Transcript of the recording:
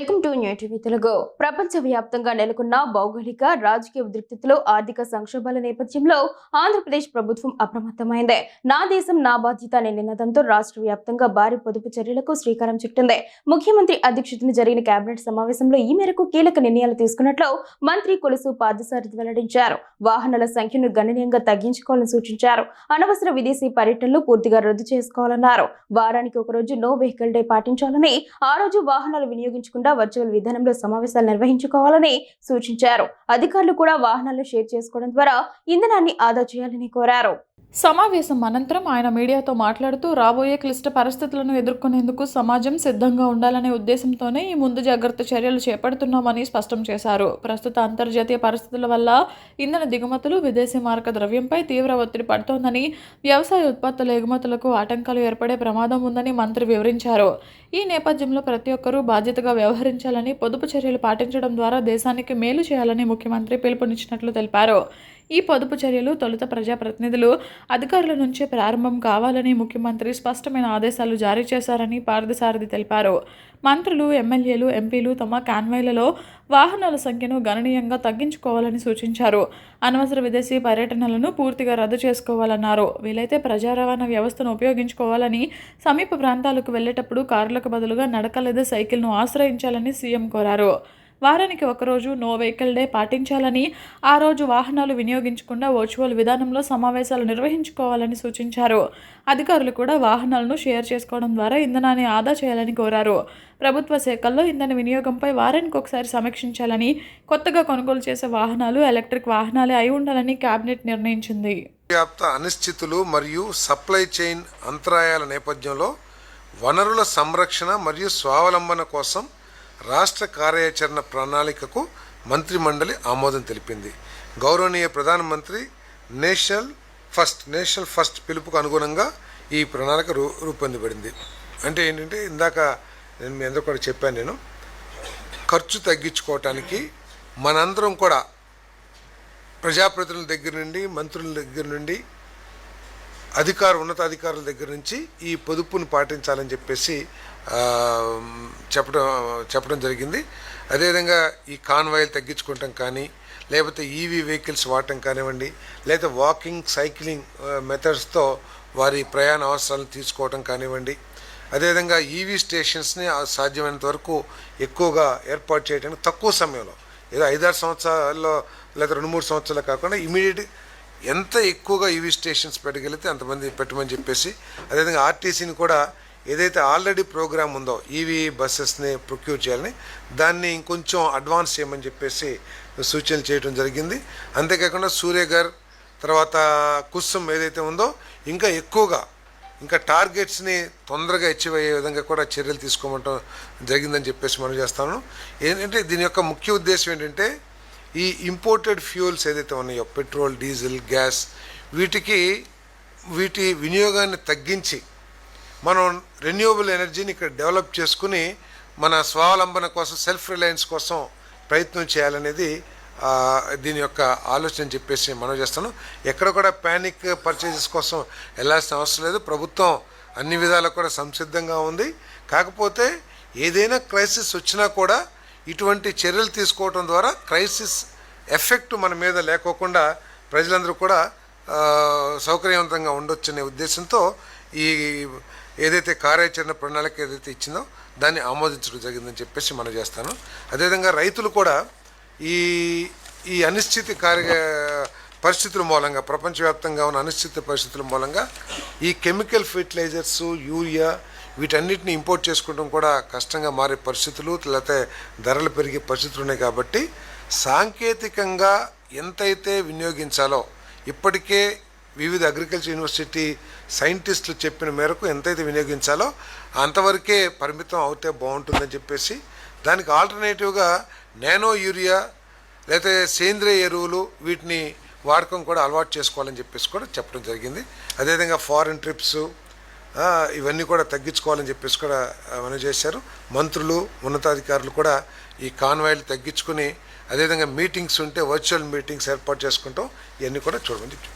Welcome to new TV Telugu. ప్రపంచవ్యాప్తంగా నెలకొన్న భౌగోళిక రాజకీయ ఉద్రిక్తతలు, ఆర్థిక సంక్షోభాల నేపథ్యంలో ఆంధ్రప్రదేశ్ ప్రభుత్వం అప్రమత్తమైంది. నా దేశం నా బాధ్యత అనే నినాదంతో రాష్ట్ర వ్యాప్తంగా భారీ పొదుపు చర్యలకు శ్రీకారం చుట్టింది. ముఖ్యమంత్రి అధ్యక్షతన జరిగిన కేబినెట్ సమావేశంలో ఈ మేరకు కీలక నిర్ణయాలు తీసుకున్నట్లు మంత్రి కొలుసు పార్థసారథి వెల్లడించారు. వాహనాల సంఖ్యను గణనీయంగా తగ్గించుకోవాలని సూచించారు. అనవసర విదేశీ పర్యటనలు పూర్తిగా రద్దు చేసుకోవాలన్నారు. వారానికి ఒకరోజు నో వెహికల్ డే పాటించాలని, ఆ రోజు వాహనాలు వినియోగించుకుంటూ వర్చువల్ విధానంలో సమావేశాలు నిర్వహించుకోవాలని సూచించారు. అధికారులు కూడా వాహనాలను షేర్ చేసుకోవడం ద్వారా ఇంధనాన్ని ఆదా చేయాలని కోరారు. సమావేశం అనంతరం ఆయన మీడియాతో మాట్లాడుతూ, రాబోయే క్లిష్ట పరిస్థితులను ఎదుర్కొనేందుకు సమాజం సిద్ధంగా ఉండాలనే ఉద్దేశంతోనే ఈ ముందు జాగ్రత్త చర్యలు చేపడుతున్నామని స్పష్టం చేశారు. ప్రస్తుత అంతర్జాతీయ పరిస్థితుల వల్ల ఇంధన దిగుమతులు, విదేశీ మారక ద్రవ్యంపై తీవ్ర ఒత్తిడి పడుతోందని, వ్యవసాయ ఉత్పత్తుల ఎగుమతులకు ఆటంకాలు ఏర్పడే ప్రమాదం ఉందని మంత్రి వివరించారు. ఈ నేపథ్యంలో ప్రతి ఒక్కరూ బాధ్యతగా వ్యవహరించాలని, పొదుపు చర్యలు పాటించడం ద్వారా దేశానికి మేలు చేయాలని ముఖ్యమంత్రి పిలుపునిచ్చినట్లు తెలిపారు. ఈ పొదుపు చర్యలు తొలుత ప్రజాప్రతినిధులు, అధికారుల నుంచే ప్రారంభం కావాలని ముఖ్యమంత్రి స్పష్టమైన ఆదేశాలు జారీ చేశారని పార్థసారథి తెలిపారు. మంత్రులు, ఎమ్మెల్యేలు, ఎంపీలు తమ కాన్వాయ్లలో వాహనాల సంఖ్యను గణనీయంగా తగ్గించుకోవాలని సూచించారు. అనవసర విదేశీ పర్యటనలను పూర్తిగా రద్దు చేసుకోవాలన్నారు. వీలైతే ప్రజా రవాణా వ్యవస్థను ఉపయోగించుకోవాలని, సమీప ప్రాంతాలకు వెళ్లేటప్పుడు కార్లకు బదులుగా నడక లేదా సైకిల్ను ఆశ్రయించాలని సీఎం కోరారు. వారానికి ఒకరోజు నో వెహికల్ డే పాటించాలని, ఆ రోజు వాహనాలు వినియోగించకుండా వర్చువల్ విధానంలో సమావేశాలు నిర్వహించుకోవాలని సూచించారు. అధికారులు కూడా వాహనాలను షేర్ చేసుకోవడం ద్వారా ఇంధనాన్ని ఆదా చేయాలని కోరారు. ప్రభుత్వ శాఖల్లో ఇంధన వినియోగంపై వారానికి ఒకసారి సమీక్షించాలని, కొత్తగా కొనుగోలు చేసే వాహనాలు ఎలక్ట్రిక్ వాహనాలే అయి ఉండాలని కేబినెట్ నిర్ణయించింది. వ్యాప్త అనిశ్చితులు మరియు సప్లై చైన్ అంతరాయాల నేపథ్యంలో వనరుల సంరక్షణ మరియు స్వావలంబన కోసం రాష్ట్ర కార్యాచరణ ప్రణాళికకు మంత్రిమండలి ఆమోదం తెలిపింది. గౌరవనీయ ప్రధానమంత్రి నేషనల్ ఫస్ట్ పిలుపుకు అనుగుణంగా ఈ ప్రణాళిక రూపొందబడింది. అంటే ఏంటంటే, ఇందాక నేను మీ అందరూ కూడా చెప్పాను, నేను ఖర్చు తగ్గించుకోవటానికి మనందరం కూడా ప్రజాప్రతినిధుల దగ్గర నుండి, మంత్రుల దగ్గర నుండి, ఉన్నతాధికారుల దగ్గర నుంచి ఈ పొదుపును పాటించాలని చెప్పేసి చెప్పడం జరిగింది. అదేవిధంగా ఈ కాన్వాయిలు తగ్గించుకోవటం కానీ, లేకపోతే ఈవీ వెహికల్స్ వాడటం కానివ్వండి, లేదా వాకింగ్, సైక్లింగ్ మెథడ్స్తో వారి ప్రయాణ అవసరాలను తీసుకోవటం కానివ్వండి, అదేవిధంగా ఈవీ స్టేషన్స్ని సాధ్యమైనంత వరకు ఎక్కువగా ఏర్పాటు చేయడానికి తక్కువ సమయంలో, ఏదో 5-6 సంవత్సరాల్లో లేదా 2-3 సంవత్సరాలు కాకుండా ఇమీడియట్ ఎంత ఎక్కువగా ఈవీ స్టేషన్స్ పెట్టగలిగితే అంతమంది పెట్టమని చెప్పేసి, అదేవిధంగా ఆర్టీసీని కూడా ఏదైతే ఆల్రెడీ ప్రోగ్రామ్ ఉందో ఈవీ బస్సెస్ని ప్రొక్యూర్ చేయాలని, దాన్ని ఇంకొంచెం అడ్వాన్స్ చేయమని చెప్పేసి సూచనలు చేయడం జరిగింది. అంతేకాకుండా సూర్యఘర్, తర్వాత కుసుమ్ ఏదైతే ఉందో ఇంకా ఎక్కువగా, ఇంకా టార్గెట్స్ని తొందరగా అచీవ్ అయ్యే విధంగా కూడా చర్యలు తీసుకోవటం జరిగిందని చెప్పేసి మనం చేస్తాను. ఏంటంటే దీని యొక్క ముఖ్య ఉద్దేశం ఏంటంటే, ఈ ఇంపోర్టెడ్ ఫ్యూయల్స్ ఏదైతే ఉన్నాయో, పెట్రోల్, డీజిల్, గ్యాస్, వీటి వినియోగాన్ని తగ్గించి మనం రెన్యూవబుల్ ఎనర్జీని ఇక్కడ డెవలప్ చేసుకుని మన స్వావలంబన కోసం, సెల్ఫ్ రిలయన్స్ కోసం ప్రయత్నం చేయాలనేది దీని యొక్క ఆలోచన చెప్పేసి మనం చేస్తాను. ఎక్కడ కూడా ప్యానిక్ పర్చేజెస్ కోసం వెళ్ళాల్సిన అవసరం లేదు. ప్రభుత్వం అన్ని విధాలకు కూడా సంసిద్ధంగా ఉంది. కాకపోతే ఏదైనా క్రైసిస్ వచ్చినా కూడా ఇటువంటి చర్యలు తీసుకోవడం ద్వారా క్రైసిస్ ఎఫెక్ట్ మన మీద లేకోకుండా ప్రజలందరూ కూడా సౌకర్యవంతంగా ఉండొచ్చనే ఉద్దేశంతో ఈ ఏదైతే కార్యాచరణ ప్రణాళిక ఏదైతే ఇచ్చిందో దాన్ని ఆమోదించడం జరిగిందని చెప్పేసి మనం చేస్తాను. అదేవిధంగా రైతులు కూడా ఈ అనిశ్చిత పరిస్థితుల మూలంగా, ప్రపంచవ్యాప్తంగా ఉన్న అనిశ్చిత పరిస్థితుల మూలంగా ఈ కెమికల్ ఫెర్టిలైజర్స్, యూరియా వీటన్నిటిని ఇంపోర్ట్ చేసుకోవడం కూడా కష్టంగా మారే పరిస్థితులు, లేకపోతే ధరలు పెరిగే పరిస్థితులు ఉన్నాయి. కాబట్టి సాంకేతికంగా ఎంతైతే వినియోగించాలో, ఇప్పటికే వివిధ అగ్రికల్చర్ యూనివర్సిటీ సైంటిస్టులు చెప్పిన మేరకు ఎంతైతే వినియోగించాలో అంతవరకే పరిమితం అవుతే బాగుంటుందని చెప్పేసి, దానికి ఆల్టర్నేటివ్గా నానో యూరియా లేకపోతే సేంద్రియ ఎరువులు వీటిని వాడకం కూడా అలవాటు చేసుకోవాలని చెప్పేసి కూడా చెప్పడం జరిగింది. అదేవిధంగా ఫారిన్ ట్రిప్స్ ఇవన్నీ కూడా తగ్గించుకోవాలని చెప్పేసి కూడా మనం చేశారు. మంత్రులు, ఉన్నతాధికారులు కూడా ఈ కాన్వాయిలు తగ్గించుకుని, అదేవిధంగా మీటింగ్స్ ఉంటే వర్చువల్ మీటింగ్స్ ఏర్పాటు చేసుకుంటాం, ఇవన్నీ కూడా చూడమని చెప్పారు.